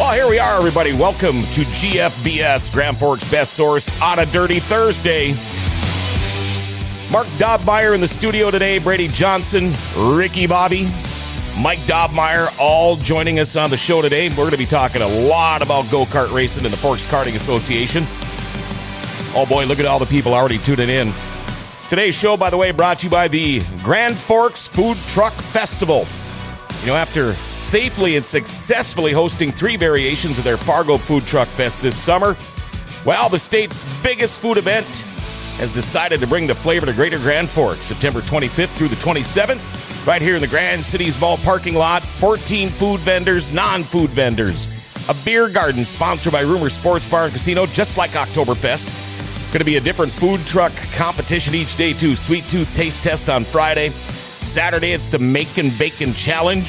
Well, here we are, everybody. Welcome to GFBS, Grand Forks' best source on a dirty Thursday. Mark Dobmeier in the studio today, Brady Johnson, Ricky Bobby, Mike Dobmeier, all joining us on the show today. We're going to be talking a lot about go-kart racing in the Forks Karting Association. Oh boy, look at all the people already tuning in. Today's show, by the way, brought to you by the Grand Forks Food Truck Festival. You know, after safely and successfully hosting 3 variations of their Fargo Food Truck Fest this summer, well, the state's biggest food event has decided to bring the flavor to Greater Grand Forks, September 25th through the 27th, right here in the Grand Cities Mall parking lot. 14 food vendors, non-food vendors, a beer garden sponsored by Rumor Sports Bar and Casino, just like Oktoberfest. Going to be a different food truck competition each day, too. Sweet Tooth Taste Test on Friday. Saturday, it's the Macon Bacon Challenge.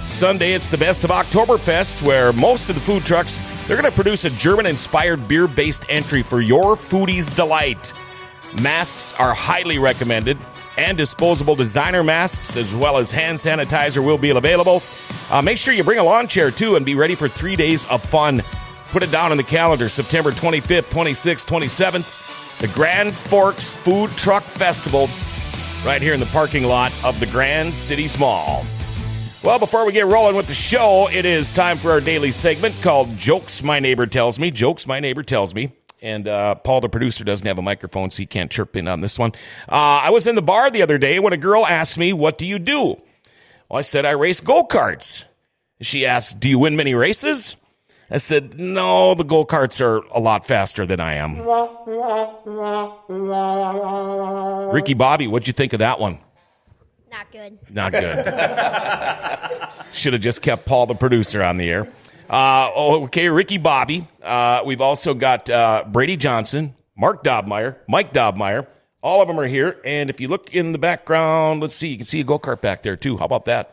Sunday, it's the Best of Oktoberfest, where most of the food trucks, they're going to produce a German-inspired beer-based entry for your foodie's delight. Masks are highly recommended, and disposable designer masks as well as hand sanitizer will be available. Make sure you bring a lawn chair, too, and be ready for 3 days of fun. Put it down on the calendar, September 25th, 26th, 27th, the Grand Forks Food Truck Festival, right here in the parking lot of the Grand Cities Mall. Well, before we get rolling with the show, it is time for our daily segment called Jokes My Neighbor Tells Me. Jokes My Neighbor Tells Me. And Paul, the producer, doesn't have a microphone, so he can't chirp in on this one. I was in the bar the other day when a girl asked me, "What do you do?" Well, I said, "I race go-karts." She asked, "Do you win many races?" I said, "No, the go-karts are a lot faster than I am." Ricky Bobby, what'd you think of that one? Not good. Not good. Should have just kept Paul, the producer, on the air. Okay, Ricky Bobby. We've also got Brady Johnson, Mark Dobmeier, Mike Dobmeier. All of them are here. And if you look in the background, let's see, you can see a go-kart back there, too. How about that?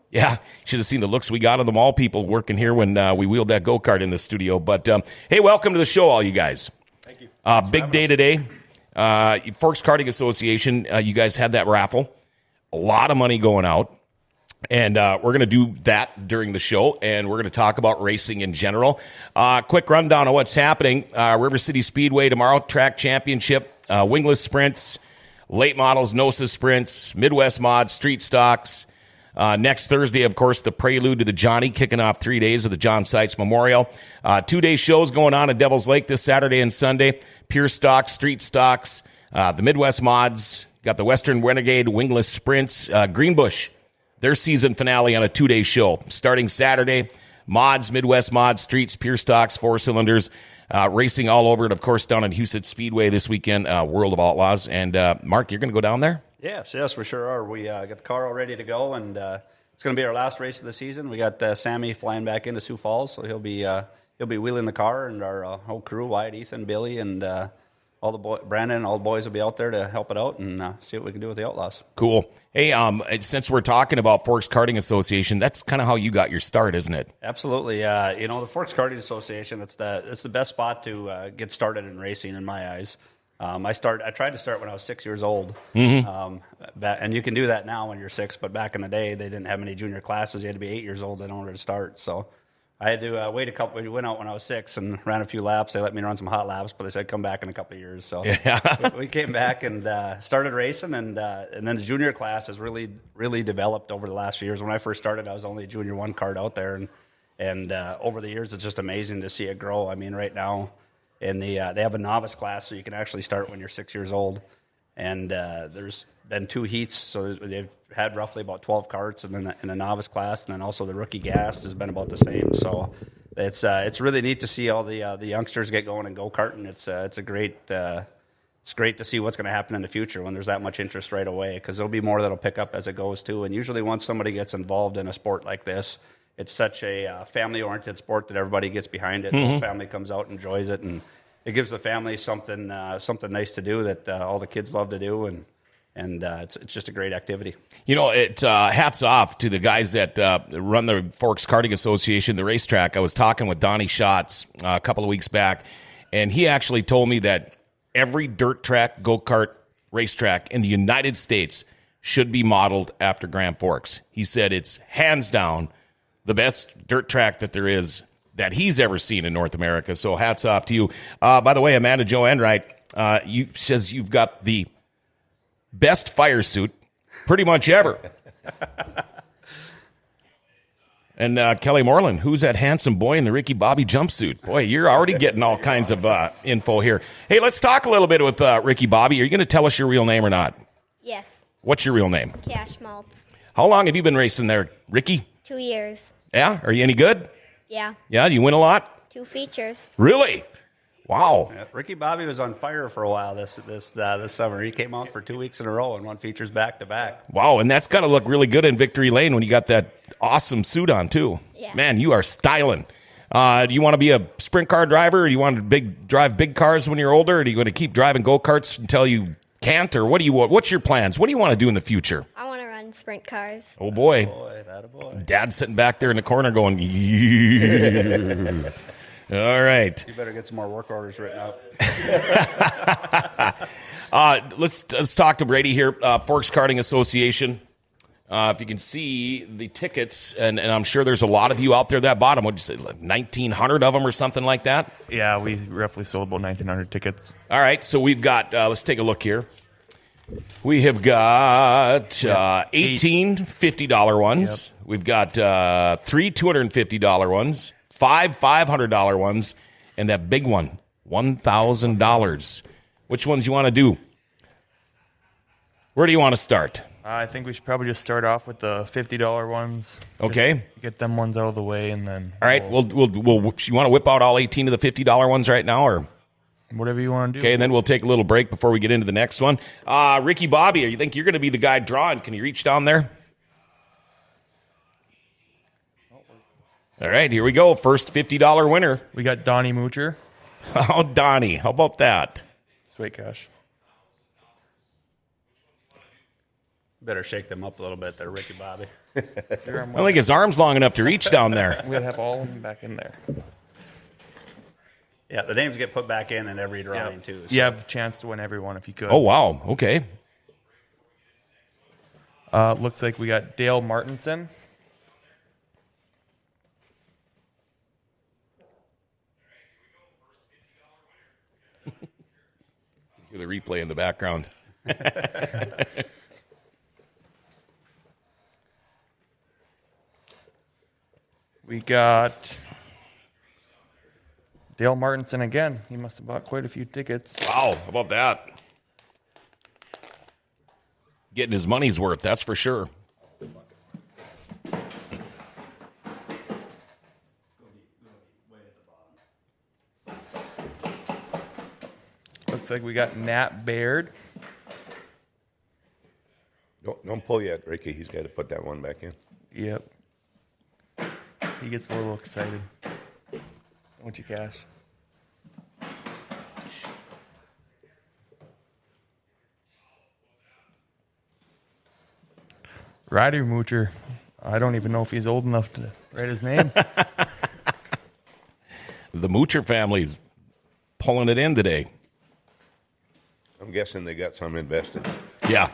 Yeah, should have seen the looks we got on the mall people working here when we wheeled that go-kart in the studio. But, hey, welcome to the show, all you guys. Thank you. Big day today. Forks Karting Association, you guys had that raffle. A lot of money going out. And we're going to do that during the show, and we're going to talk about racing in general. Quick rundown of what's happening. River City Speedway tomorrow, track championship, wingless sprints, late models, NOSA sprints, Midwest mods, street stocks. Next Thursday, of course, the prelude to the Johnny, kicking off 3 days of the John Seitz Memorial. 2-day shows going on at Devil's Lake this Saturday and Sunday. Pure stocks, street stocks, the Midwest mods, got the Western Renegade wingless sprints, Greenbush, their season finale on a 2-day show. Starting Saturday, mods, Midwest mods, streets, pure stocks, 4-cylinders, racing all over it, of course, down in Huset's Speedway this weekend, World of Outlaws. And Mark, you're going to go down there? Yes, we sure are. We got the car all ready to go, and it's going to be our last race of the season. We got Sammy flying back into Sioux Falls, so he'll be wheeling the car, and our whole crew, Wyatt, Ethan, Billy, and all the Brandon, all the boys will be out there to help it out and see what we can do with the Outlaws. Cool. Hey, since we're talking about Forks Karting Association, that's kind of how you got your start, isn't it? Absolutely. The Forks Karting Association, it's the best spot to get started in racing in my eyes. I tried to start when I was 6 years old, and you can do that now when you're 6. But back in the day, they didn't have many junior classes. You had to be 8 years old in order to start. So I had to wait a couple. We went out when I was 6 and ran a few laps. They let me run some hot laps, but they said come back in a couple of years. So we came back and started racing, and then the junior class has really developed over the last few years. When I first started, I was only a junior 1 kart out there, and over the years, it's just amazing to see it grow. I mean, right now. And they have a novice class, so you can actually start when you're 6 years old. And there's been 2 heats, so they've had roughly about 12 karts in a novice class, and then also the rookie gas has been about the same. So it's really neat to see all the youngsters get going and go karting. It's great to see what's going to happen in the future when there's that much interest right away, because there'll be more that'll pick up as it goes too. And usually once somebody gets involved in a sport like this, it's such a family-oriented sport that everybody gets behind it. The whole family comes out and enjoys it, and it gives the family something nice to do that all the kids love to do, and it's just a great activity. You know, hats off to the guys that run the Forks Karting Association, the racetrack. I was talking with Donnie Schatz a couple of weeks back, and he actually told me that every dirt track, go-kart racetrack in the United States should be modeled after Grand Forks. He said it's hands down the best dirt track that there is that he's ever seen in North America. So hats off to you. By the way, Amanda Jo Enright, says you've got the best fire suit pretty much ever. And Kelly Moreland, who's that handsome boy in the Ricky Bobby jumpsuit? Boy, you're already getting all kinds of info here. Hey, let's talk a little bit with Ricky Bobby. Are you going to tell us your real name or not? Yes. What's your real name? FKA Schmaltz. How long have you been racing there, Ricky? 2 years. Yeah? Are you any good? Yeah. Yeah? Do you win a lot? 2 features. Really? Wow. Yeah, Ricky Bobby was on fire for a while this summer. He came out for 2 weeks in a row and won features back to back. Wow, and that's got to look really good in Victory Lane when you got that awesome suit on, too. Yeah. Man, you are styling. Do you want to be a sprint car driver, or do you want to drive big cars when you're older, or are you going to keep driving go-karts until you can't, or what's your plans? What do you want to do in the future? I want to run sprint cars. Oh, boy. That boy. Dad's sitting back there in the corner going, yeah. All right. You better get some more work orders written up. Let's talk to Brady here, Forks Karting Association. If you can see the tickets, and I'm sure there's a lot of you out there that bought them. What'd you say, like 1,900 of them or something like that? Yeah, we roughly sold about 1,900 tickets. All right, so we've got, let's take a look here. We have got 18 $50 ones. Yep. We've got 3 $250 ones, 5 $500 ones, and that big one, $1,000. Which ones you want to do? Where do you want to start? I think we should probably just start off with the $50 ones. Okay. Just get them ones out of the way, and then... All right, we'll you want to whip out all 18 of the $50 ones right now, or... Whatever you want to do. Okay, and then we'll take a little break before we get into the next one. Ricky Bobby, you think you're going to be the guy drawing? Can you reach down there? All right, here we go. First $50 winner. We got Donnie Moocher. Oh, Donnie. How about that? Sweet cash. Better shake them up a little bit there, Ricky Bobby. I don't think his arm's long enough to reach down there. We'd have all of them back in there. Yeah, the names get put back in every drawing, too. So. You have a chance to win every one if you could. Oh, wow. Okay. Looks like we got Dale Martinson. Hear the replay in the background. We got Dale Martinson again. He must have bought quite a few tickets. Wow, how about that? Getting his money's worth, that's for sure. Looks like we got Nat Baird. Don't pull yet, Ricky. He's got to put that one back in. Yep. He gets a little excited. Don't you, Cash? Ryder Moocher. I don't even know if he's old enough to write his name. The Moocher family's pulling it in today. I'm guessing they got some invested. Yeah.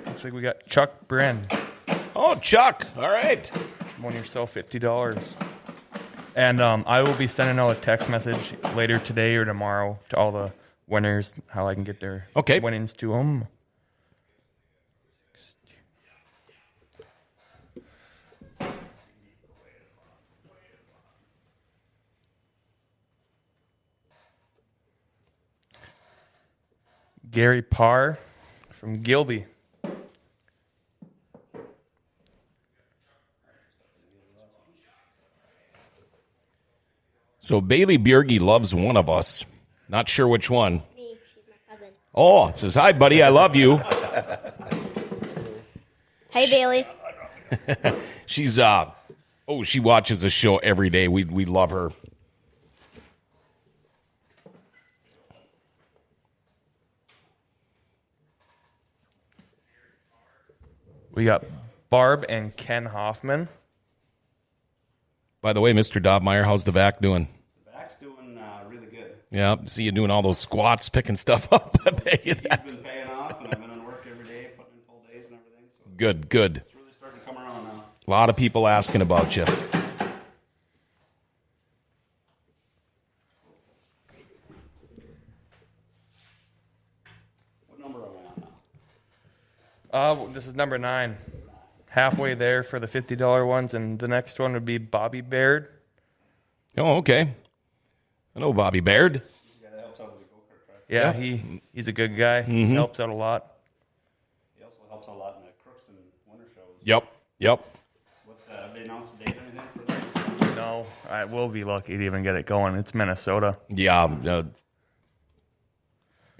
Looks like we got Chuck Bren. Oh, Chuck. All right. Won yourself $50. And I will be sending out a text message later today or tomorrow to all the winners, how I can get their winnings to them. Gary Parr from Gilby. So Bailey Bjerge loves one of us. Not sure which one. Me, she's my cousin. Oh, it says, hi, buddy, I love you. Hey, Bailey. She's, she watches the show every day. We love her. We got Barb and Ken Hoffman. By the way, Mr. Dobmeier, how's the back doing? The back's doing really good. Yeah, see you doing all those squats, picking stuff up. I bet you He's that's been paying off, and I've been on work every day, putting in full days and everything. So good. it's really starting to come around now. A lot of people asking about you. What number are we on now? This is number 9. Halfway there for the $50 ones, and the next one would be Bobby Baird. Oh, okay. I know Bobby Baird. Yeah, that helps out with the go-kart track. Yeah, Yeah. he's a good guy. Helps out a lot. He also helps out a lot in the Crookston winter shows. Yep. Have they announced a date or anything for that? No, I will be lucky to even get it going. It's Minnesota. Yeah, they're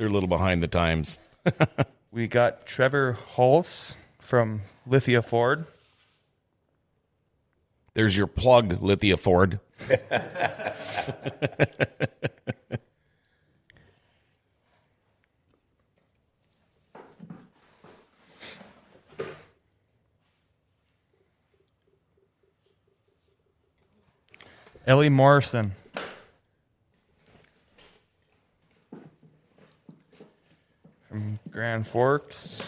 a little behind the times. We got Trevor Hulse from Lithia Ford. There's your plug, Lithia Ford. Ellie Morrison. From Grand Forks.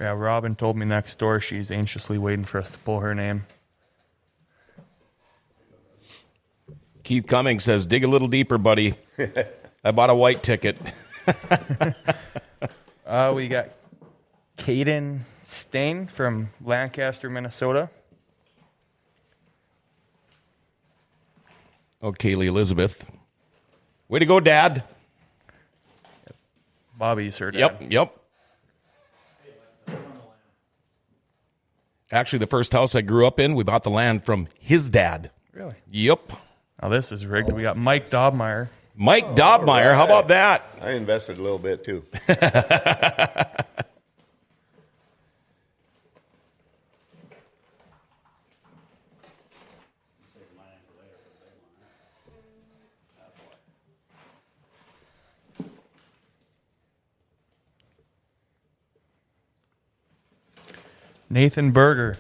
Yeah, Robin told me next door she's anxiously waiting for us to pull her name. Keith Cummings says, dig a little deeper, buddy. I bought a white ticket. We got Caden Stain from Lancaster, Minnesota. Oh, Kaylee Elizabeth. Way to go, Dad. Bobby's her dad. Yep. Actually, the first house I grew up in, we bought the land from his dad. Really? Yep. Now this is rigged. We got Mike Dobmeier. Mike Dobmeier, right. How about that? I invested a little bit too. Nathan Berger.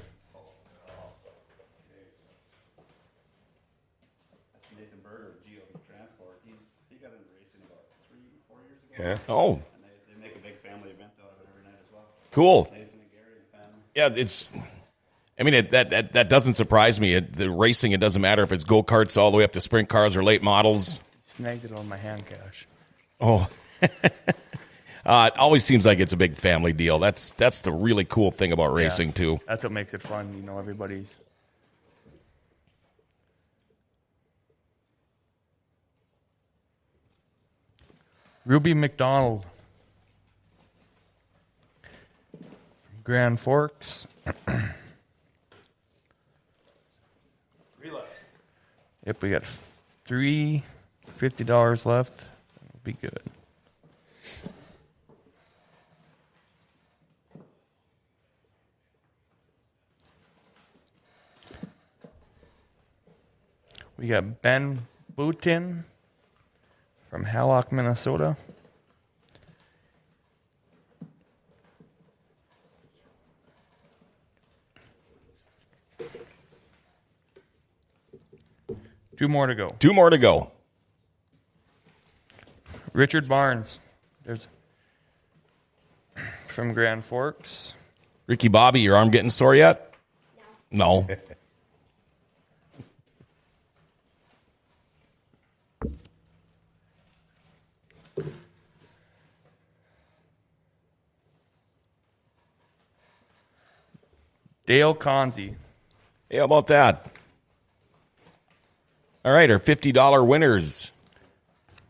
That's Nathan Berger of GFBS Transport. He got into racing about 3-4 years ago. Yeah. Oh, And they make a big family event out of it every night as well. cool. Nathan and Gary and family. Yeah, it's. I mean, that doesn't surprise me. The racing, it doesn't matter if it's go karts all the way up to sprint cars or late models. Snagged it on my hand cash. Oh, it always seems like it's a big family deal. That's the really cool thing about racing Yeah. too. That's what makes it fun. You know, everybody's. Ruby McDonald. From Grand Forks. Yep, we got $50 left. That'll be good. We got Ben Boutin from Hallock, Minnesota. Two more to go. Two more to go. Richard Barnes. There's from Grand Forks. Ricky Bobby, your arm getting sore yet? No. Dale Conzi. Hey, how about that? All right, our $50 winners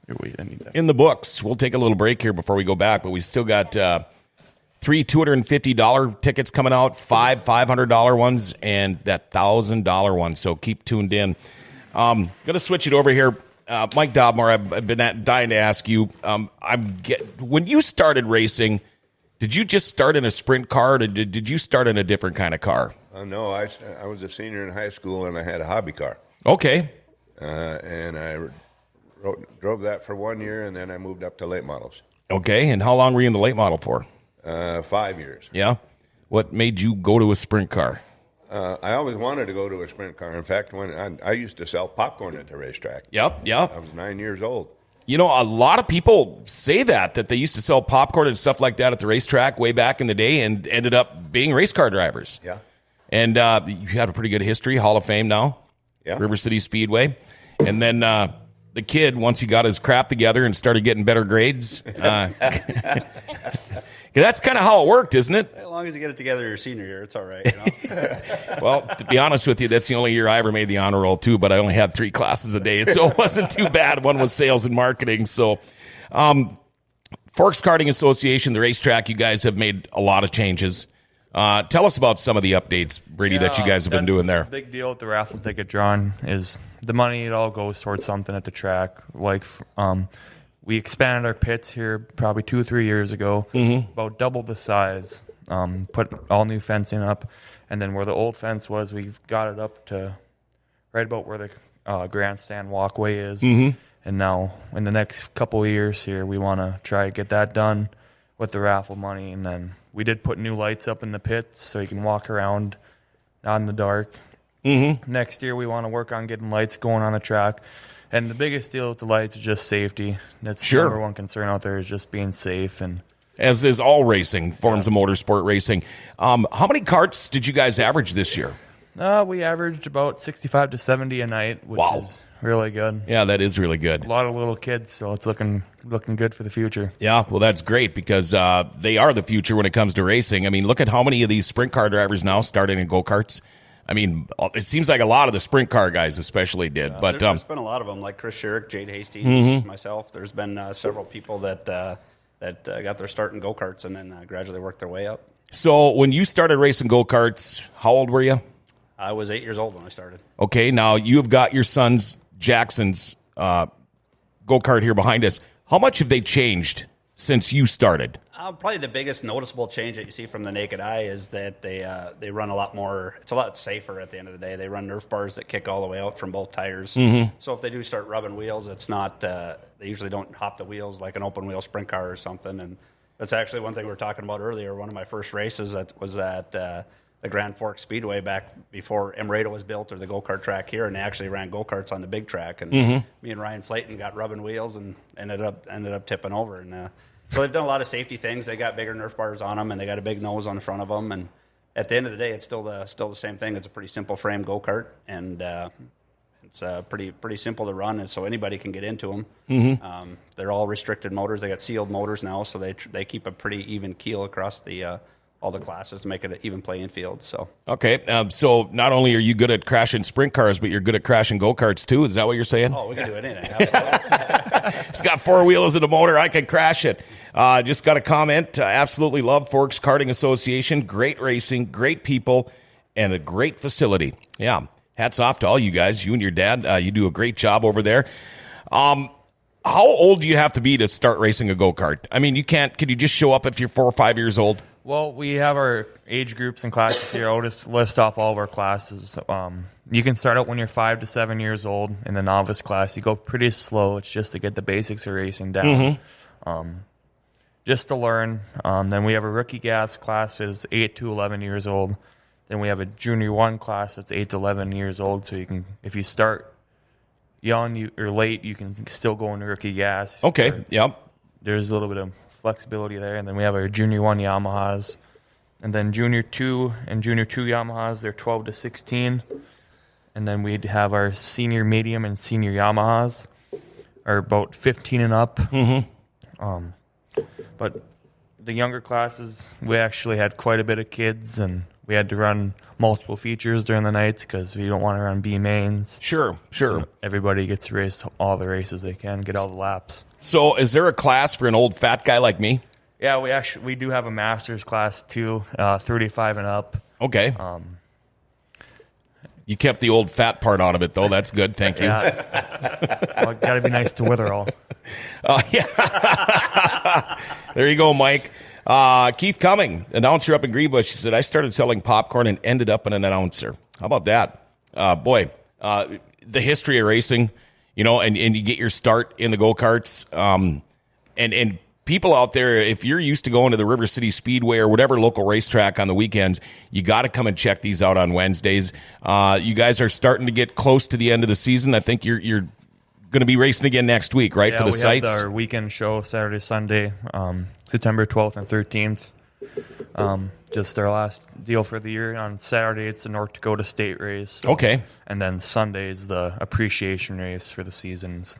Here, wait, I need that. in the books. We'll take a little break here before we go back, but we still got 3 $250 tickets coming out, 5 $500 ones, and that $1,000 one. So keep tuned in. Going to switch it over here. Mike Dobmeier, I've been dying to ask you. When you started racing, did you just start in a sprint car, or did you start in a different kind of car? No, I was a senior in high school and I had a hobby car. Okay. And I drove that for 1 year, and then I moved up to late models. Okay, and how long were you in the late model for? 5 years. Yeah. What made you go to a sprint car? I always wanted to go to a sprint car. In fact, when I used to sell popcorn at the racetrack. Yep. I was 9 years old. You know, a lot of people say that they used to sell popcorn and stuff like that at the racetrack way back in the day and ended up being race car drivers. Yeah. And you had a pretty good history, Hall of Fame now, Yeah. River City Speedway. And then the kid, once he got his crap together and started getting better grades, that's kind of how it worked, isn't it? As long as you get it together your senior year, it's all right. You know? Well, to be honest with you, that's the only year I ever made the honor roll, too, but I only had 3 classes a day, so it wasn't too bad. One was sales and marketing. So, Forks Karting Association, the racetrack, you guys have made a lot of changes. Tell us about some of the updates, Brady, that you guys have been doing there. The big deal with the raffle ticket drawing is the money, it all goes towards something at the track. Like, we expanded our pits here probably 2 or 3 years ago, about double the size, put all new fencing up, and then where the old fence was, we've got it up to right about where the grandstand walkway is. And now in the next couple of years here, we want to try to get that done with the raffle money. And then we did put new lights up in the pits so you can walk around not in the dark. Next year, we want to work on getting lights going on the track. And the biggest deal with the lights is just safety. That's the number one concern out there is just being safe. And as is all racing, forms of motorsport racing. How many carts did you guys average this year? We averaged about 65 to 70 a night, which is really good. Yeah, that is really good. A lot of little kids, so it's looking good for the future. Yeah, well, that's great because they are the future when it comes to racing. I mean, look at how many of these sprint car drivers now started in go-karts. I mean, it seems like a lot of the sprint car guys especially did. But there's been a lot of them, like Chris Sherrick, Jade Hastings, myself. There's been several people that got their start in go-karts and then gradually worked their way up. So when you started racing go-karts, how old were you? I was 8 years old when I started. Okay, now you have got your son's, Jackson's, go-kart here behind us. How much have they changed since you started? Probably the biggest noticeable change that you see from the naked eye is that they run a lot more. It's a lot safer at the end of the day. They run Nerf bars that kick all the way out from both tires. So if they do start rubbing wheels, it's not. They usually don't hop the wheels like an open wheel sprint car or something. And that's actually one thing we were talking about earlier. One of my first races was at the Grand Forks Speedway back before Emrata was built, or the go-kart track here, and they actually ran go-karts on the big track. And me and Ryan Flayton got rubbing wheels and ended up tipping over. And so they've done a lot of safety things. They got bigger Nerf bars on them, and they got a big nose on the front of them. And at the end of the day, it's still the same thing. It's a pretty simple frame go-kart, and it's pretty simple to run, and so anybody can get into them. They're all restricted motors. They got sealed motors now, so they keep a pretty even keel across the all the classes to make it an even playing field. So okay, so not only are you good at crashing sprint cars, but you're good at crashing go-karts too. Is that what you're saying? Oh, we can do anything. Absolutely. It's got 4 wheels and a motor. I can crash it. Just got a comment. Absolutely love Forks Karting Association. Great racing, great people, and a great facility. Yeah, hats off to all you guys. You and your dad, you do a great job over there. How old do you have to be to start racing a go-kart? I mean, can you just show up if you're 4 or 5 years old? Well, we have our age groups and classes here. I'll just list off all of our classes. You can start out when you're 5 to 7 years old in the novice class. You go pretty slow. It's just to get the basics of racing down. Just to learn. Then we have a rookie gas class that is 8 to 11 years old. Then we have a junior 1 class that's 8 to 11 years old. So you can, if you start young or late, you can still go into rookie gas. Okay, yep. There's a little bit of flexibility there. And then we have our junior 1 Yamahas. And then junior 2 and junior 2 Yamahas, they're 12 to 16. And then we'd have our senior medium and senior Yamahas are about 15 and up. But the younger classes, we actually had quite a bit of kids, and we had to run multiple features during the nights because we don't want to run B mains. Sure. So everybody gets to race all the races they can, get all the laps. So is there a class for an old fat guy like me? Yeah, we do have a master's class too, 35 and up. Okay. You kept the old fat part out of it, though. That's good. Thank you. Yeah. Well, got to be nice to Witherall. Yeah. There you go, Mike. Keith Cumming, announcer up in Greenbush. He said, I started selling popcorn and ended up an announcer. How about that? The history of racing, and you get your start in the go-karts. And people out there, if you're used to going to the River City Speedway or whatever local racetrack on the weekends, you got to come and check these out on Wednesdays. You guys are starting to get close to the end of the season. I think you're going to be racing again next week, right, for the sites? Yeah, we have our weekend show Saturday, Sunday, September 12th and 13th. Just our last deal for the year. On Saturday, it's the North Dakota State race. Okay. And then Sunday is the appreciation race for the seasons.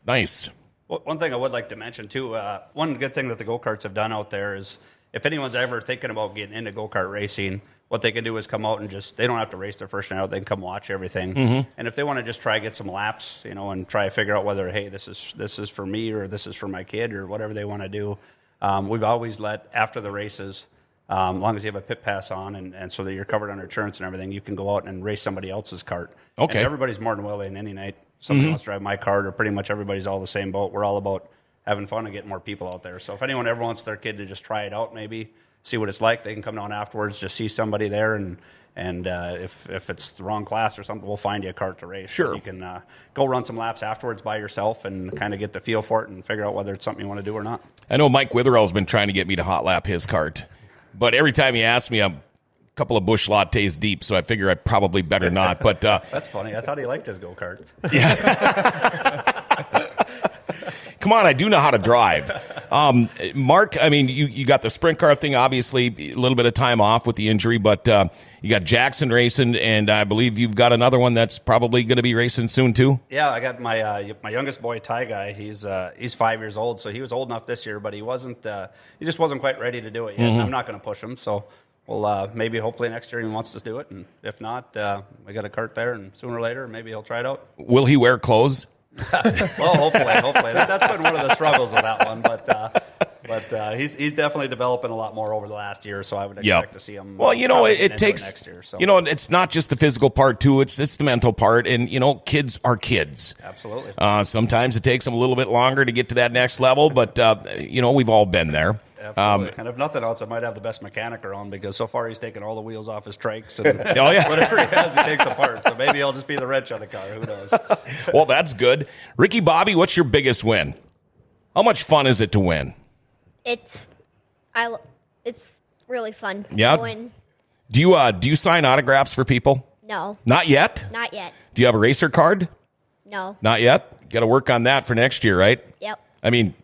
Nice. Well, one thing I would like to mention, too, one good thing that the go-karts have done out there is if anyone's ever thinking about getting into go-kart racing, what they can do is come out and they don't have to race their first night out. They can come watch everything. Mm-hmm. And if they want to just try get some laps, and try to figure out whether, hey, this is for me or this is for my kid or whatever they want to do, we've always let, after the races, as long as you have a pit pass on and so that you're covered under insurance and everything, you can go out and race somebody else's kart. Okay. And everybody's more than willing any night. Somebody wants to drive my cart, or pretty much everybody's all the same boat. We're all about having fun and getting more people out there. So if anyone ever wants their kid to just try it out, maybe see what it's like, they can come down afterwards, just see somebody there, and if it's the wrong class or something, we'll find you a cart to race. Sure. You can go run some laps afterwards by yourself and kind of get the feel for it and figure out whether it's something you want to do or not. I know Mike Witherell's been trying to get me to hot lap his cart, but every time he asks me, I'm a couple of bush lattes deep, so I figure I probably better not. But That's funny. I thought he liked his go-kart. Come on, I do know how to drive. Mark, I mean, you got the sprint car thing, obviously, a little bit of time off with the injury, but you got Jackson racing, and I believe you've got another one that's probably going to be racing soon, too? Yeah, I got my youngest boy, Ty Guy. He's 5 years old, so he was old enough this year, but he just wasn't quite ready to do it yet. I'm not going to push him, so we'll maybe hopefully next year he wants to do it, and if not, we got a cart there, and sooner or later, maybe he'll try it out. Will he wear clothes? Well, hopefully. That's been one of the struggles with that one, but he's definitely developing a lot more over the last year, so I would expect to see him. Well, it takes next year. So. It's not just the physical part too; it's the mental part, and kids are kids. Absolutely. Sometimes it takes them a little bit longer to get to that next level, but we've all been there. Absolutely. And if nothing else, I might have the best mechanic around because so far he's taken all the wheels off his trikes and whatever he has, he takes apart. So maybe he'll just be the wrench on the car. Who knows? Well, that's good. Ricky Bobby, what's your biggest win? How much fun is it to win? It's really fun. Yeah. To win. Do you sign autographs for people? No. Not yet? Not yet. Do you have a racer card? No. Not yet? Got to work on that for next year, right? Yep. I mean,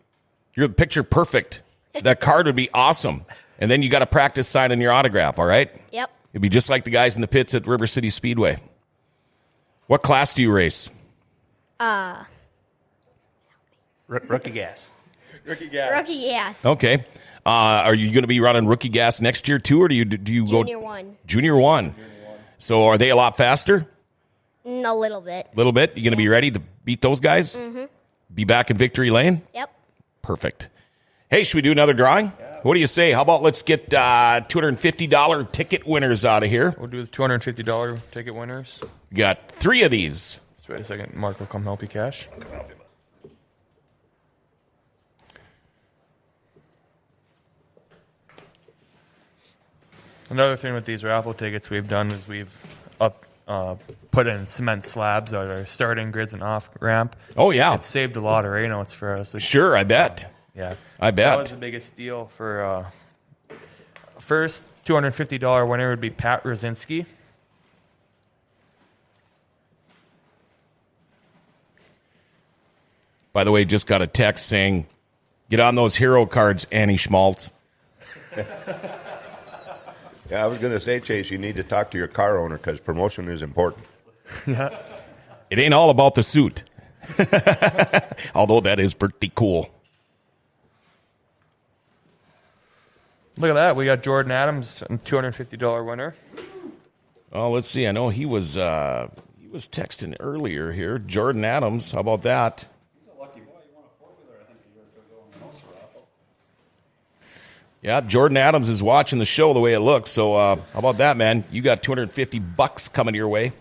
you're the picture perfect. That card would be awesome. And then you got to practice signing your autograph, all right? Yep. It'd be just like the guys in the pits at River City Speedway. What class do you race? Rookie gas. Rookie gas. Rookie gas. Okay. Are you going to be running rookie gas next year too, or do you go Junior one. Junior one? So are they a lot faster? A little bit. A little bit. You going to be ready to beat those guys? Mm-hmm. Be back in victory lane? Yep. Perfect. Hey, should we do another drawing? Yeah. What do you say? How about let's get $250 ticket winners out of here? We'll do the $250 ticket winners. We got 3 of these. Just wait a second. Mark will come help you cash. Another thing with these raffle tickets we've done is we've put in cement slabs at our starting grids and off ramp. Oh, yeah. It's saved a lot of rain notes for us. Sure, I bet. Yeah. I bet. That was the biggest deal for first $250 winner would be Pat Rosinski. By the way, just got a text saying, get on those hero cards, Annie Schmaltz. Yeah, I was going to say, Chase, you need to talk to your car owner because promotion is important. Yeah. It ain't all about the suit. Although that is pretty cool. Look at that. We got Jordan Adams, a $250 winner. Oh, let's see. I know he was texting earlier here. Jordan Adams. How about that? He's a lucky boy. He won a four-wheeler, I think, a year ago in the Ulster raffle. Yeah, Jordan Adams is watching the show the way it looks. So how about that, man? You got $250 coming your way.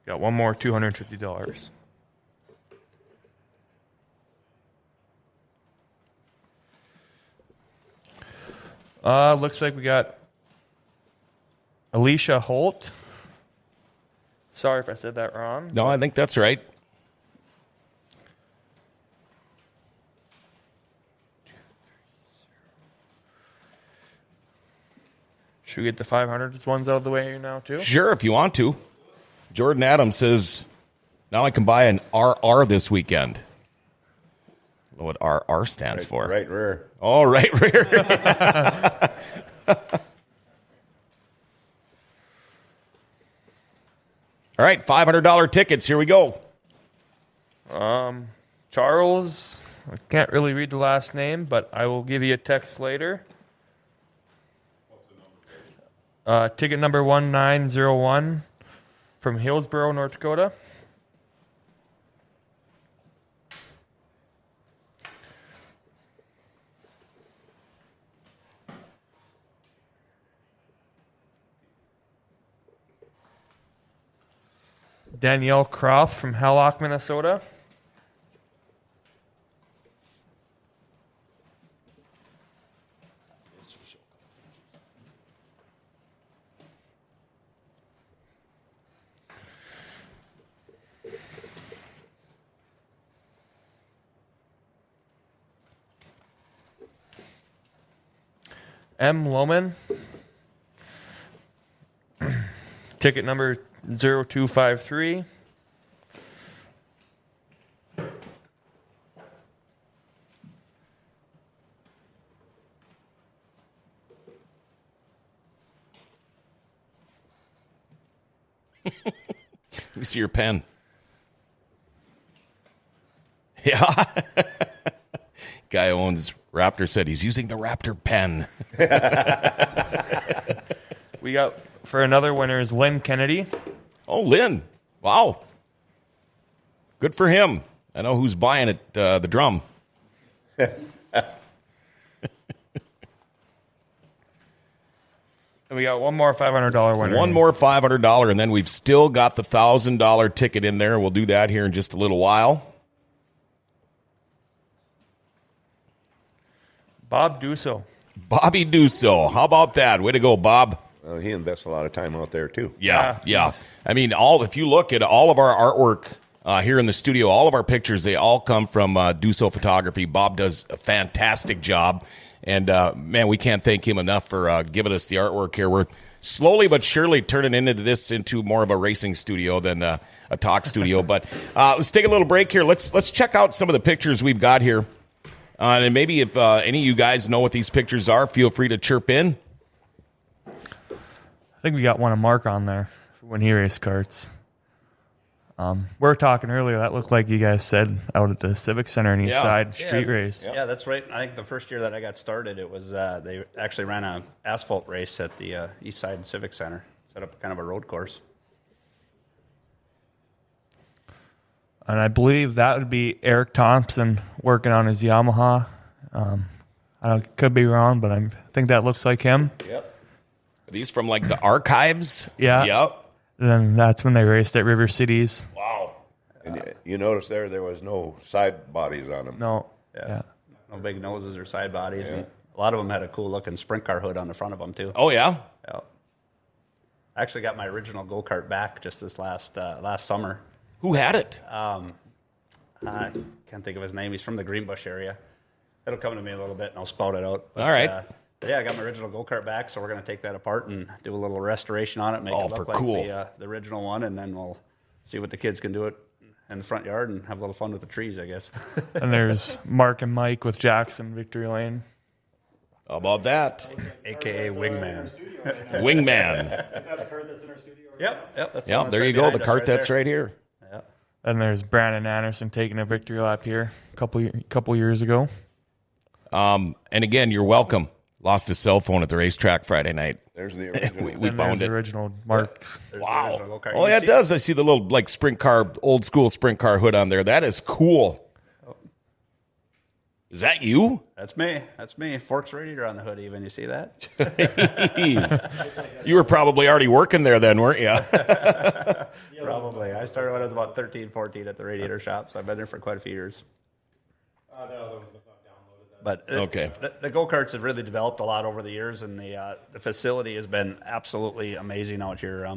Got one more $250. Looks like we got Alicia Holt. Sorry if I said that wrong. No, I think that's right. Should we get the 500 ones out of the way here now, too? Sure, if you want to. Jordan Adams says, now I can buy an RR this weekend. I don't know what RR stands for. Right rear. Oh, right rear. All right, $500 tickets. Here we go. Charles, I can't really read the last name, but I will give you a text later. Ticket number 1901 from Hillsboro, North Dakota. Danielle Croft from Hallock, Minnesota. M. Loman. Ticket number 0253. Let me see your pen. Yeah. Guy who owns Raptor said he's using the Raptor pen. We got, for another winner, is Lynn Kennedy. Oh, Lynn. Wow. Good for him. I know who's buying it, the drum. And we got one more $500 winner. One more $500, and then we've still got the $1,000 ticket in there. We'll do that here in just a little while. Bob Dusso. Bobby Dusso. How about that? Way to go, Bob. He invests a lot of time out there, too. Yeah. I mean, if you look at all of our artwork here in the studio, all of our pictures, they all come from Dusso Photography. Bob does a fantastic job. And, man, we can't thank him enough for giving us the artwork here. We're slowly but surely turning into more of a racing studio than a talk studio. But let's take a little break here. Let's check out some of the pictures we've got here. And maybe if any of you guys know what these pictures are, feel free to chirp in. I think we got one of Mark on there when he raced karts. We were talking earlier, that looked like you guys said out at the Civic Center in East Side street race. Yeah, that's right. I think the first year that I got started, it was they actually ran an asphalt race at the East Side Civic Center, set up kind of a road course. And I believe that would be Eric Thompson working on his Yamaha. I could be wrong, but I think that looks like him. Yep. Are these from like the archives? Yeah. Yep. And then that's when they raced at River Cities. Wow. And you notice there was no side bodies on them. No. Yeah. No big noses or side bodies. And a lot of them had a cool looking sprint car hood on the front of them too. Oh, yeah? Yeah. I actually got my original go-kart back just this last summer. Who had it? I can't think of his name. He's from the Greenbush area. It'll come to me a little bit, and I'll spout it out. But, all right. I got my original go-kart back, so we're going to take that apart and do a little restoration on it, make it look like the original one, and then we'll see what the kids can do it in the front yard and have a little fun with the trees, I guess. And there's Mark and Mike with Jackson, Victory Lane. How about that? AKA Wingman. Wingman. Is that the cart that's in our studio? Yep. That's Yep, there you go. The cart that's right here. Yeah. And there's Brandon Anderson taking a victory lap here a couple years ago. And again, you're welcome. Lost his cell phone at the racetrack Friday night. There's the original. We found it. The original Marks. Wow. Oh, yeah, it does. I see the little like sprint car, old school sprint car hood on there. That is cool. Is that you? That's me. Forks Radiator on the hood even. You see that? Jeez. You were probably already working there then, weren't you? Probably. I started when I was about 13, 14 at the radiator shop, so I've been there for quite a few years. But okay, the go-karts have really developed a lot over the years, and the facility has been absolutely amazing out here.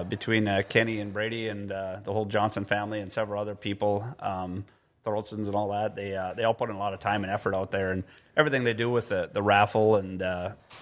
Between Kenny and Brady and the whole Johnson family and several other people, the Thoroldsons and all that, they all put in a lot of time and effort out there, and everything they do with the raffle and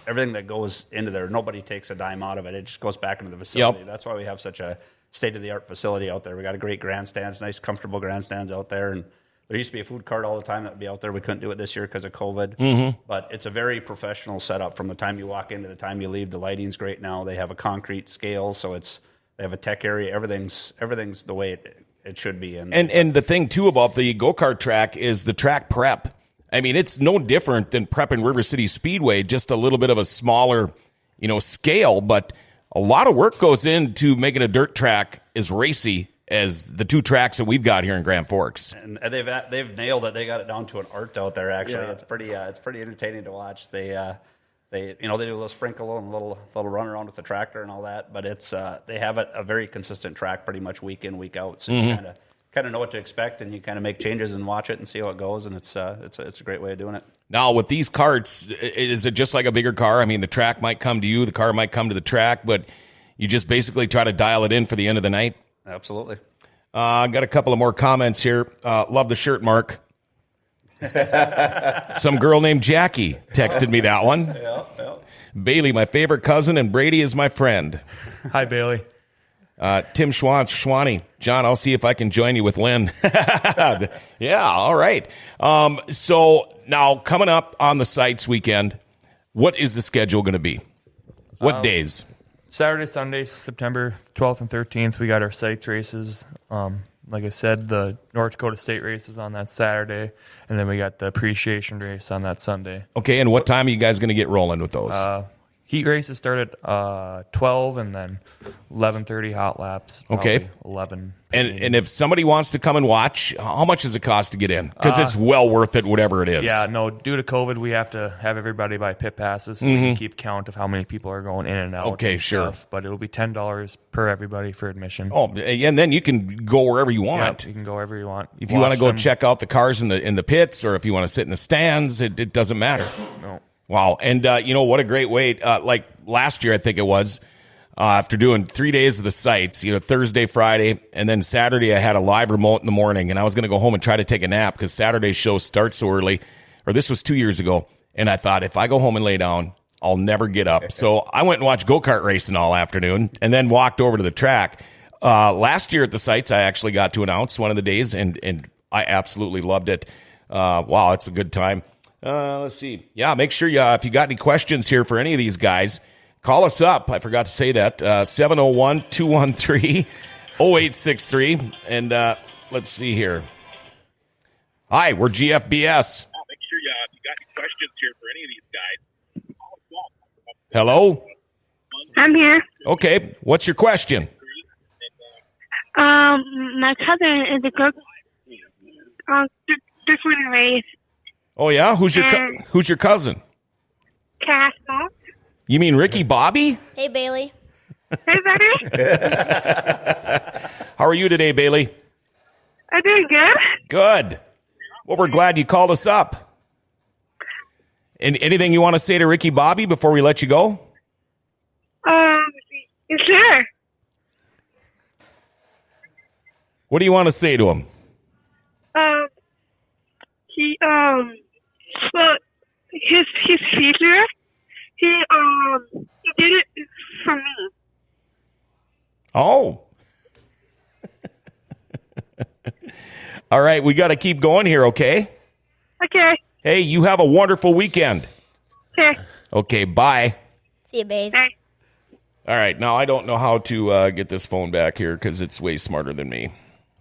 everything that goes into there, nobody takes a dime out of it. It just goes back into the facility. Yep. That's why we have such a state-of-the-art facility out there. We got a great grandstands, nice, comfortable grandstands out there, and there used to be a food cart all the time that would be out there. We couldn't do it this year because of COVID. But it's a very professional setup from the time you walk in to the time you leave. The lighting's great now. They have a concrete scale, so they have a tech area. Everything's the way it should be. And the thing, too, about the go-kart track is the track prep. I mean, it's no different than prepping River City Speedway, just a little bit of a smaller, scale. But a lot of work goes into making a dirt track as racy as the two tracks that we've got here in Grand Forks. And they've nailed it. They got it down to an art out there. Actually, it's pretty entertaining to watch. They do a little sprinkle and a little run around with the tractor and all that. But it's they have a very consistent track, pretty much week in, week out. So you kind of know what to expect, and you kind of make changes and watch it and see how it goes. And it's a great way of doing it. Now, with these karts, is it just like a bigger car? I mean, the track might come to you, the car might come to the track, but you just basically try to dial it in for the end of the night. Absolutely. Got a couple of more comments here. Love the shirt, Mark. Some girl named Jackie texted me that one. Yeah. Bailey, my favorite cousin, and Brady is my friend. Hi, Bailey. Tim Schwani. John, I'll see if I can join you with Lynn. Yeah, all right. So now coming up on the sites weekend, what is the schedule going to be? What days? Saturday, Sunday, September 12th and 13th, we got our sites races. Like I said, the North Dakota State race is on that Saturday, and then we got the appreciation race on that Sunday. Okay, and what time are you guys going to get rolling with those? Heat races start at 12, and then 11:30 hot laps. Okay. 11. And if somebody wants to come and watch, how much does it cost to get in? Because it's well worth it, whatever it is. Yeah, no, due to COVID, we have to have everybody buy pit passes so we can keep count of how many people are going in and out. Okay, and sure. stuff. But it'll be $10 per everybody for admission. Oh, and then you can go wherever you want. Yeah, you can go wherever you want. If you want to go check out the cars in the pits, or if you want to sit in the stands, it doesn't matter. No. Wow. And, what a great way. Like last year, I think it was, after doing 3 days of the sites, Thursday, Friday, and then Saturday, I had a live remote in the morning, and I was going to go home and try to take a nap because Saturday's show starts so early, or this was 2 years ago. And I thought, if I go home and lay down, I'll never get up. So I went and watched go-kart racing all afternoon and then walked over to the track. Last year at the sites, I actually got to announce one of the days, and I absolutely loved it. Wow, it's a good time. Let's see. Yeah, make sure if you got any questions here for any of these guys, call us up. I forgot to say that. 701-213-0863. And let's see here. Hi, we're GFBS. Make sure if you got any questions here for any of these guys, call us up. Hello? I'm here. Okay, what's your question? My cousin is a cook. Different race. Oh yeah, who's your cousin? Castle. You mean Ricky Bobby? Hey, Bailey. Hey, buddy. How are you today, Bailey? I'm doing good. Good. Well, we're glad you called us up. And anything you want to say to Ricky Bobby before we let you go? Sure. What do you want to say to him? Well, his future, he did it for me. Oh. All right, we got to keep going here, okay? Okay. Hey, you have a wonderful weekend. Okay. Okay, bye. See you, Baze. Bye. All right, now I don't know how to get this phone back here because it's way smarter than me.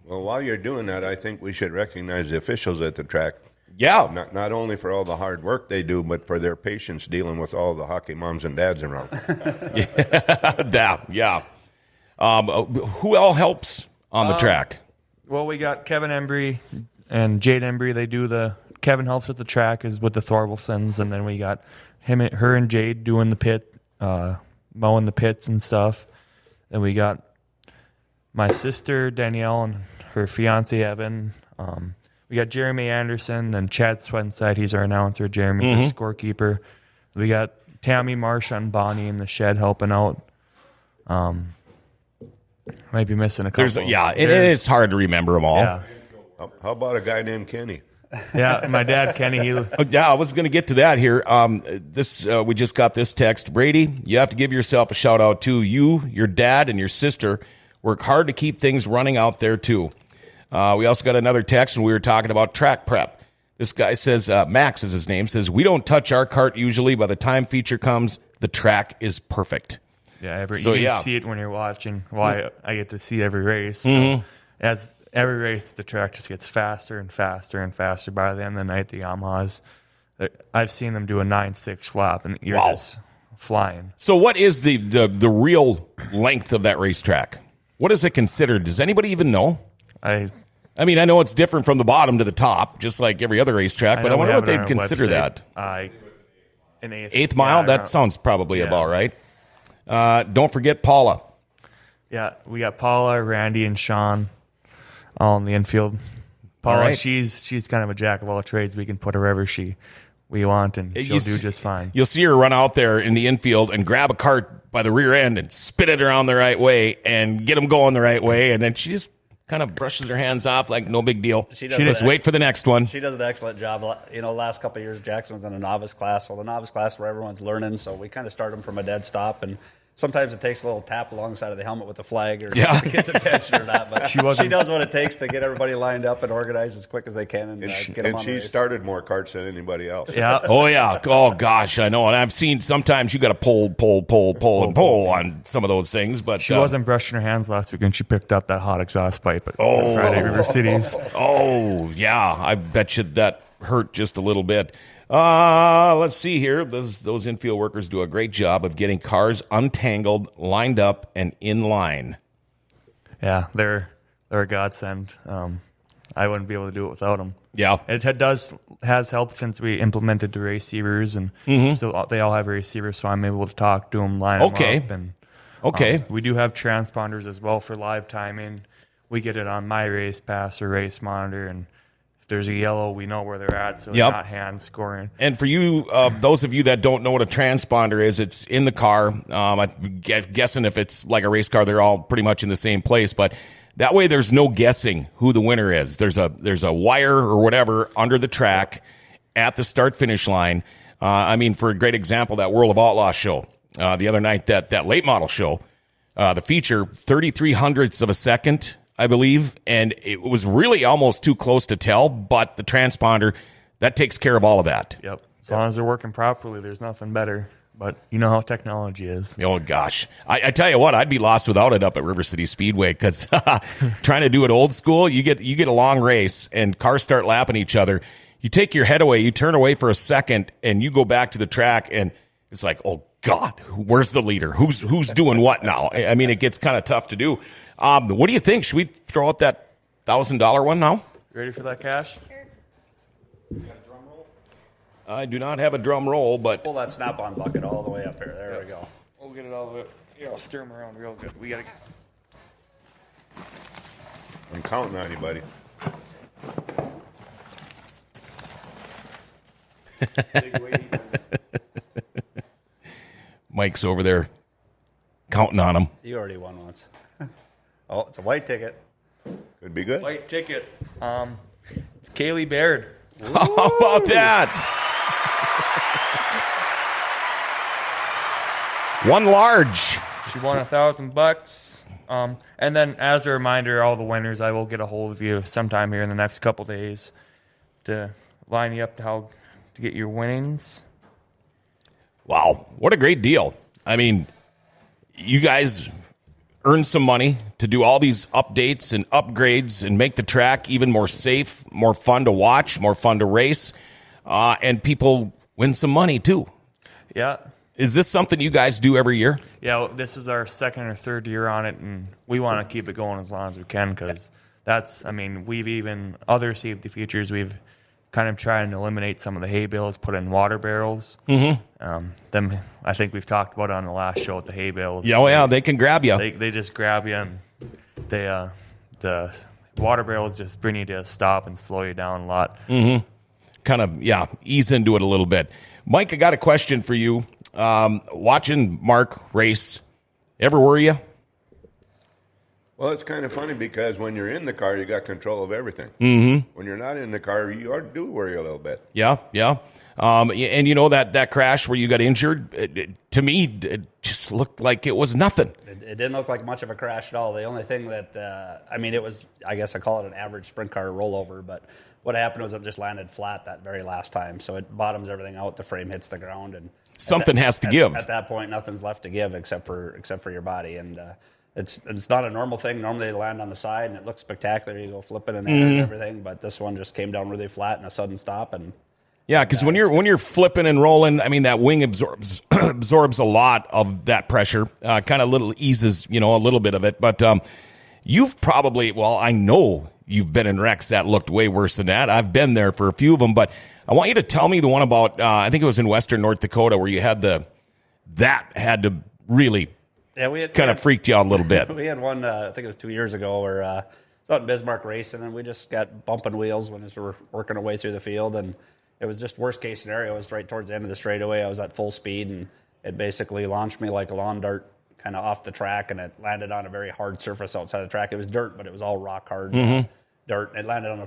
Well, while you're doing that, I think we should recognize the officials at the track. Yeah. Not only for all the hard work they do, but for their patience dealing with all the hockey moms and dads around. Yeah. Who all helps on the track? Well, we got Kevin Embry and Jade Embry. Kevin helps with the track is with the Thorvaldsons, and then we got her and Jade doing the pit, mowing the pits and stuff. Then we got my sister Danielle and her fiance Evan. We got Jeremy Anderson and Chad Swenside. He's our announcer. Jeremy's our scorekeeper. We got Tammy Marsh and Bonnie in the shed helping out. Might be missing a couple. And it's hard to remember them all. Yeah. How about a guy named Kenny? Yeah, my dad, Kenny, Yeah, I was going to get to that here. We just got this text. Brady, you have to give yourself a shout out too. You, your dad, and your sister work hard to keep things running out there too. We also got another text, and we were talking about track prep. This guy says, Max is his name, says, we don't touch our cart usually. By the time feature comes, the track is perfect. Yeah, you can see it when you're watching. Well, I get to see every race. So as every race, the track just gets faster and faster and faster. By the end of the night, the Yamahas, I've seen them do a 9.6 lap, and you're just flying. So what is the real length of that racetrack? What is it considered? Does anybody even know? I mean, I know it's different from the bottom to the top, just like every other racetrack, but I wonder what they'd consider that. An eighth mile? That sounds probably about right. Don't forget Paula. Yeah, we got Paula, Randy, and Sean all in the infield. Paula, right. she's kind of a jack of all trades. We can put her wherever we want, and she'll do just fine. You'll see her run out there in the infield and grab a cart by the rear end and spin it around the right way and get them going the right way, and then she just kind of brushes her hands off like no big deal. She just wait for the next one. She does an excellent job. Last couple of years, Jackson was in a novice class. Well, the novice class where everyone's learning, so we kind of start them from a dead stop, and sometimes it takes a little tap alongside of the helmet with the flag or get the kid's attention or not. But she does what it takes to get everybody lined up and organized as quick as they can and get them on the race. She started more carts than anybody else. Yeah. Oh, yeah. Oh, gosh, I know. And I've seen sometimes you got to pull on some of those things. But she wasn't brushing her hands last week, and she picked up that hot exhaust pipe at Friday River Cities. Oh, yeah. I bet you that hurt just a little bit. Let's see here. Those infield workers do a great job of getting cars untangled, lined up, and in line. Yeah, they're a godsend. I wouldn't be able to do it without them. Yeah, it has helped since we implemented the receivers, and so they all have receivers, so I'm able to talk to them, line them up. And we do have transponders as well for live timing. We get it on My Race Pass or Race Monitor, and there's a yellow, we know where they're at, so they're not hand scoring. And for you, those of you that don't know what a transponder is, it's in the car. I'm guessing if it's like a race car, they're all pretty much in the same place. But that way, there's no guessing who the winner is. There's a wire or whatever under the track at the start-finish line. For a great example, that World of Outlaw show the other night, that late model show, the feature, 33/100ths of a second, I believe, and it was really almost too close to tell, but the transponder, that takes care of all of that. Yep. As long as they're working properly, there's nothing better. But you know how technology is. Oh, gosh. I tell you what, I'd be lost without it up at River City Speedway because trying to do it old school, you get a long race and cars start lapping each other. You take your head away, you turn away for a second, and you go back to the track, and it's like, oh, God, where's the leader? Who's doing what now? I mean, it gets kind of tough to do. What do you think? Should we throw out that $1,000 one now? Ready for that cash? Sure. I do not have a drum roll, but pull that snap-on bucket all the way up here. There we go. We'll get it all the way. Yeah, I'll steer them around real good. We gotta. I'm counting on you, buddy. Mike's over there counting on him. You already won once. Oh, it's a white ticket. Could be good. White ticket. It's Kaylee Baird. Ooh. How about that? One large. She won $1,000. And then, as a reminder, all the winners, I will get a hold of you sometime here in the next couple days to line you up to get your winnings. Wow, what a great deal! I mean, you guys earn some money to do all these updates and upgrades and make the track even more safe, more fun to watch, more fun to race, and people win some money too. Yeah. Is this something you guys do every year? Yeah, well, this is our second or third year on it, and we want to keep it going as long as we can because we've even, other safety features, we've kind of tried to eliminate some of the hay bales, put in water barrels. Mm-hmm. I think we've talked about it on the last show with the hay bales. Yeah, they can grab you. They just grab you, and the water barrels just bring you to a stop and slow you down a lot. Mm-hmm. Kind of, ease into it a little bit. Mike, I got a question for you. Watching Mark race, ever were you? Well, it's kind of funny because when you're in the car, you got control of everything. Mm-hmm. When you're not in the car, you do worry a little bit. Yeah. And you know that crash where you got injured, to me, it just looked like it was nothing. It didn't look like much of a crash at all. The only thing that, it was, I guess I call it an average sprint car rollover, but what happened was it just landed flat that very last time. So it bottoms everything out, the frame hits the ground, and something has to give. At that point, nothing's left to give except for your body, and it's not a normal thing. Normally they land on the side and it looks spectacular. You go flipping in the air and everything, but this one just came down really flat in a sudden stop. And yeah, because when you're flipping and rolling, I mean, that wing absorbs a lot of that pressure. Kind of eases, a little bit of it. But you've probably, I know you've been in wrecks that looked way worse than that. I've been there for a few of them, but I want you to tell me the one about, I think it was in western North Dakota, where you had that had to really kind of freaked you out a little bit. We had one, I think it was 2 years ago, where it's out in Bismarck racing, and we just got bumping wheels when we were working our way through the field, and it was just worst case scenario. It was right towards the end of the straightaway. I was at full speed, and it basically launched me like a lawn dart kind of off the track, and it landed on a very hard surface outside the track. It was dirt, but it was all rock hard dirt. It landed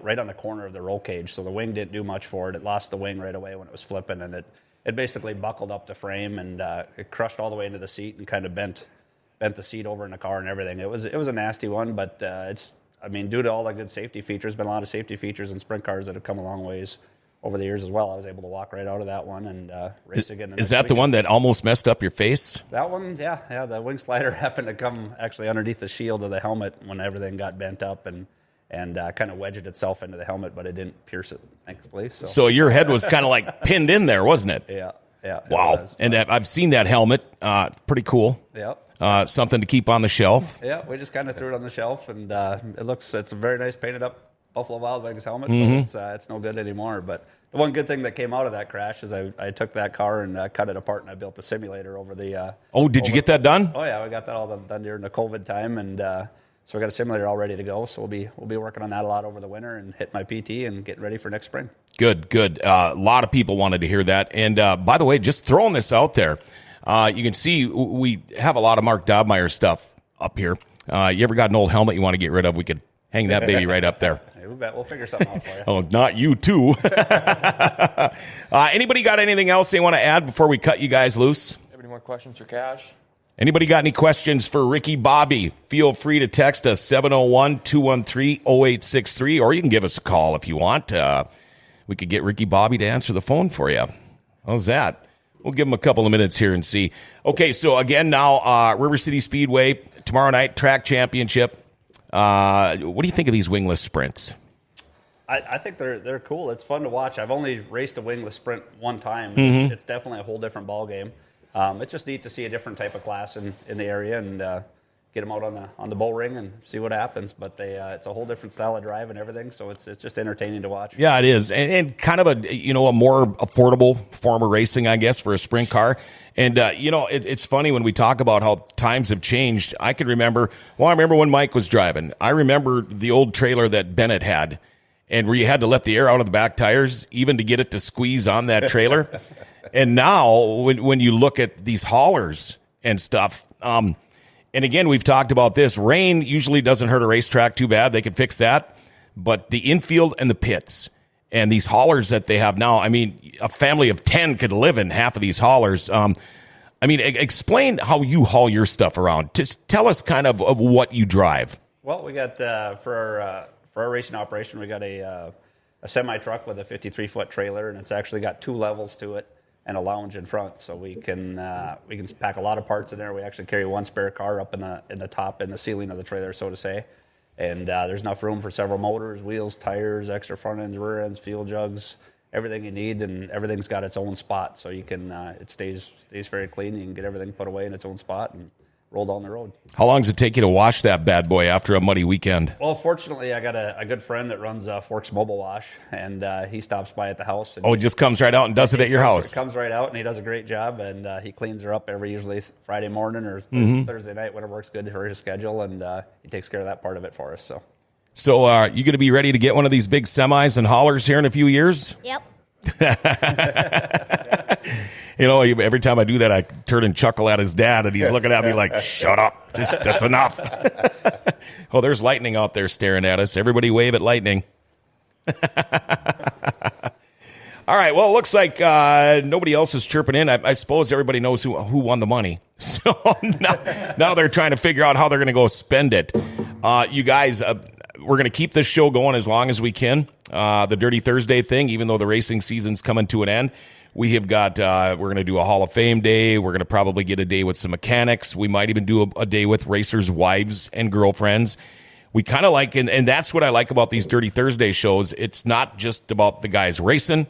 right on the corner of the roll cage, so the wing didn't do much for it. It lost the wing right away when it was flipping, and it basically buckled up the frame, and it crushed all the way into the seat and kind of bent the seat over in the car and everything. It was a nasty one, but due to all the good safety features, been a lot of safety features in sprint cars that have come a long ways over the years as well. I was able to walk right out of that one and race again. Is that the one that almost messed up your face? That one, yeah. The wing slider happened to come actually underneath the shield of the helmet when everything got bent up and kind of wedged itself into the helmet, but it didn't pierce it, thankfully. So your head was kind of like pinned in there, wasn't it? Yeah. Wow. And I've seen that helmet. Pretty cool. Yeah. Something to keep on the shelf. Yeah, we just kind of threw it on the shelf, and it's a very nice painted up Buffalo Wild Wings helmet, but it's no good anymore. But the one good thing that came out of that crash is I took that car and cut it apart, and I built the simulator over the... did you get that done? Oh, yeah, we got that all done during the COVID time, and so we got a simulator all ready to go. So we'll be working on that a lot over the winter and hit my PT and getting ready for next spring. Good. A lot of people wanted to hear that. And by the way, just throwing this out there, you can see we have a lot of Mark Dobmeier stuff up here. You ever got an old helmet you want to get rid of? We could hang that baby right up there. Hey, we'll figure something out for you. Oh, not you too. Anybody got anything else they want to add before we cut you guys loose? Have any more questions for Cash? Anybody got any questions for Ricky Bobby? Feel free to text us 701-213-0863, or you can give us a call if you want. We could get Ricky Bobby to answer the phone for you. How's that? We'll give him a couple of minutes here and see. Okay, so again now, River City Speedway, tomorrow night, track championship. What do you think of these wingless sprints? I think they're cool. It's fun to watch. I've only raced a wingless sprint one time. It's definitely a whole different ball game. It's just neat to see a different type of class in the area and get them out on the bull ring and see what happens. But it's a whole different style of drive and everything, so it's just entertaining to watch. Yeah, it is, and kind of a more affordable form of racing, I guess, for a sprint car. And it's funny when we talk about how times have changed. I remember when Mike was driving. I remember the old trailer that Bennett had, and where you had to let the air out of the back tires even to get it to squeeze on that trailer. And now, when you look at these haulers and stuff, and again, we've talked about this, rain usually doesn't hurt a racetrack too bad. They can fix that. But the infield and the pits and these haulers that they have now, I mean, a family of 10 could live in half of these haulers. Explain how you haul your stuff around. Just tell us kind of what you drive. Well, we got, for our racing operation, we got a semi-truck with a 53-foot trailer, and it's actually got 2 levels to it and a lounge in front, so we can pack a lot of parts in there. We actually carry one spare car up in the top, in the ceiling of the trailer, so to say. And there's enough room for several motors, wheels, tires, extra front ends, rear ends, fuel jugs, everything you need, and everything's got its own spot, so you can it stays very clean. You can get everything put away in its own spot and roll down the road. How long does it take you to wash that bad boy after a muddy weekend? Well, fortunately, I got a good friend that runs Forks Mobile Wash, and he stops by at the house. And he just comes right out and does it at your house? He comes right out, and he does a great job, and he cleans her up usually Friday morning or Thursday night, whatever works good for his schedule, and he takes care of that part of it for us. So you going to be ready to get one of these big semis and haulers here in a few years? Yep. every time I do that, I turn and chuckle at his dad, and he's looking at me like, shut up. That's enough. Oh, there's lightning out there staring at us. Everybody wave at lightning. All right, well, it looks like nobody else is chirping in. I suppose everybody knows who won the money. So now they're trying to figure out how they're going to go spend it. You guys, we're going to keep this show going as long as we can. The Dirty Thursday thing, even though the racing season's coming to an end, we have got, we're going to do a Hall of Fame day. We're going to probably get a day with some mechanics. We might even do a day with racers' wives and girlfriends. We kind of like, and that's what I like about these Dirty Thursday shows. It's not just about the guys racing.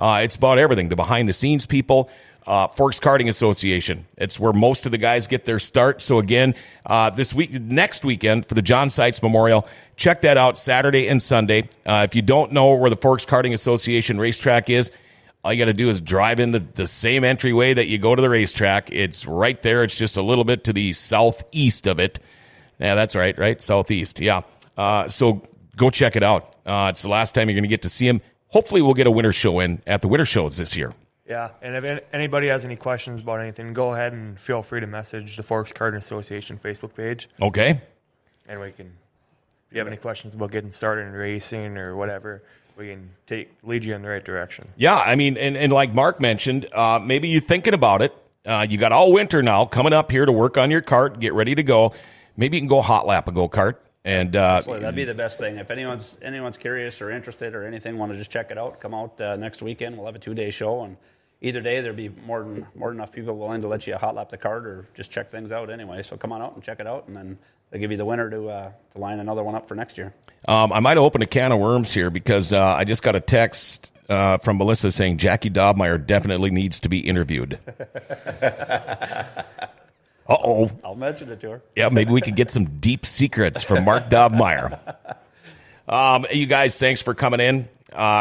It's about everything, the behind-the-scenes people. Forks Karting Association. It's where most of the guys get their start. So again, next weekend for the John Seitz Memorial, check that out Saturday and Sunday. If you don't know where the Forks Karting Association racetrack is, all you got to do is drive in the same entryway that you go to the racetrack. It's right there. It's just a little bit to the southeast of it. Yeah, that's right? Southeast, yeah. So go check it out. It's the last time you're going to get to see him. Hopefully we'll get a winter show in at the winter shows this year. Yeah, and if anybody has any questions about anything, go ahead and feel free to message the Forks Karting Association Facebook page. Okay. And if you have any questions about getting started in racing or whatever, we can lead you in the right direction. Yeah, I mean, and like Mark mentioned, maybe you're thinking about it. You got all winter now coming up here to work on your kart, get ready to go. Maybe you can go hot lap a go-kart. And absolutely, that'd be the best thing. If anyone's curious or interested or anything, want to just check it out, come out next weekend. We'll have a 2-day show, and either day there'll be more than enough people willing to let you hot lap the kart or just check things out anyway. So come on out and check it out, and then they'll give you the winner to line another one up for next year. I might open a can of worms here because I just got a text from Melissa saying Jackie Dobmeier definitely needs to be interviewed. Uh-oh. I'll mention it to her. Yeah, maybe we could get some deep secrets from Mark Dobmeier. You guys, thanks for coming in.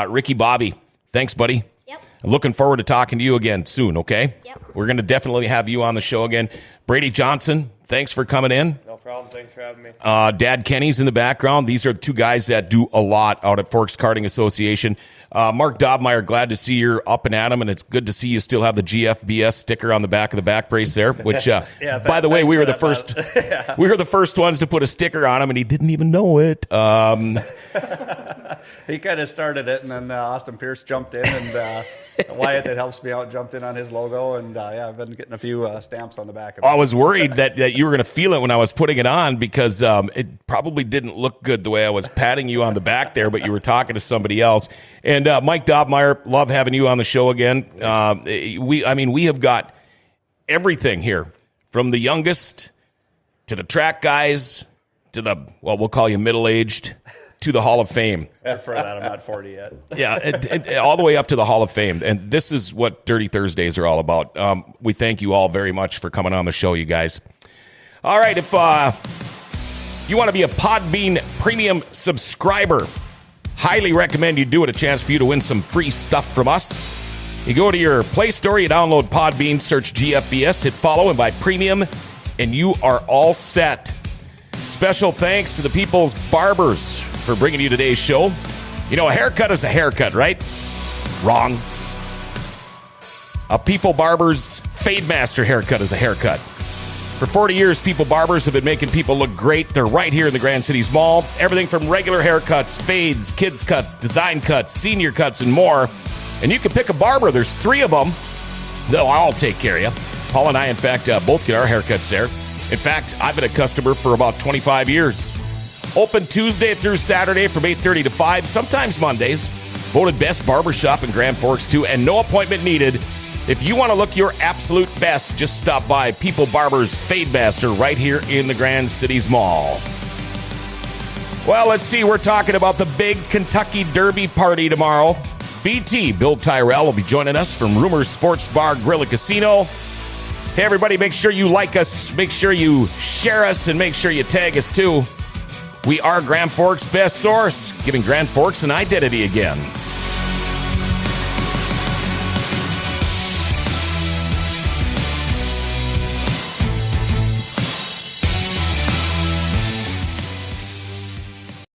Ricky Bobby, thanks, buddy. Yep. Looking forward to talking to you again soon, okay? Yep. We're going to definitely have you on the show again. Brady Johnson, thanks for coming in. No problem. Thanks for having me. Dad Kenny's in the background. These are the two guys that do a lot out at Forks Karting Association. Mark Dobmeier, glad to see you're up and at 'em, and it's good to see you still have the GFBS sticker on the back of the back brace there, which, by the way, we were the first we were the first ones to put a sticker on him, and he didn't even know it. He kind of started it, and then Austin Pierce jumped in, and Wyatt that helps me out jumped in on his logo, and I've been getting a few stamps on the back of it. I was worried that you were going to feel it when I was putting it on because it probably didn't look good the way I was patting you on the back there, but you were talking to somebody else. And Mike Dobmeier, love having you on the show again. We have got everything here, from the youngest to the track guys to the, well, we'll call you middle-aged, to the Hall of Fame. For that, I'm not 40 yet. Yeah, and all the way up to the Hall of Fame. And this is what Dirty Thursdays are all about. We thank you all very much for coming on the show, you guys. All right, if you want to be a Podbean Premium subscriber, highly recommend you do it. A chance for you to win some free stuff from us. You go to your Play Store, you download Podbean, search GFBS, hit follow, and buy Premium, and you are all set. Special thanks to the People's Barbers for bringing you today's show. You know, a haircut is a haircut, right? Wrong. A People Barbers Fade Master haircut is a haircut. For 40 years, People Barbers have been making people look great. They're right here in the Grand Cities Mall. Everything from regular haircuts, fades, kids cuts, design cuts, senior cuts, and more. And you can pick a barber. There's 3 of them. They'll all take care of you. Paul and I, in fact, both get our haircuts there. In fact, I've been a customer for about 25 years. Open Tuesday through Saturday from 8:30 to 5, sometimes Mondays. Voted best barbershop in Grand Forks, too, and no appointment needed. If you want to look your absolute best, just stop by People Barbers Fade Master right here in the Grand Cities Mall. Well, let's see. We're talking about the big Kentucky Derby party tomorrow. BT, Bill Tyrell, will be joining us from Rumors Sports Bar, Grill, and Casino. Hey, everybody, make sure you like us, make sure you share us, and make sure you tag us, too. We are Grand Forks' best source, giving Grand Forks an identity again.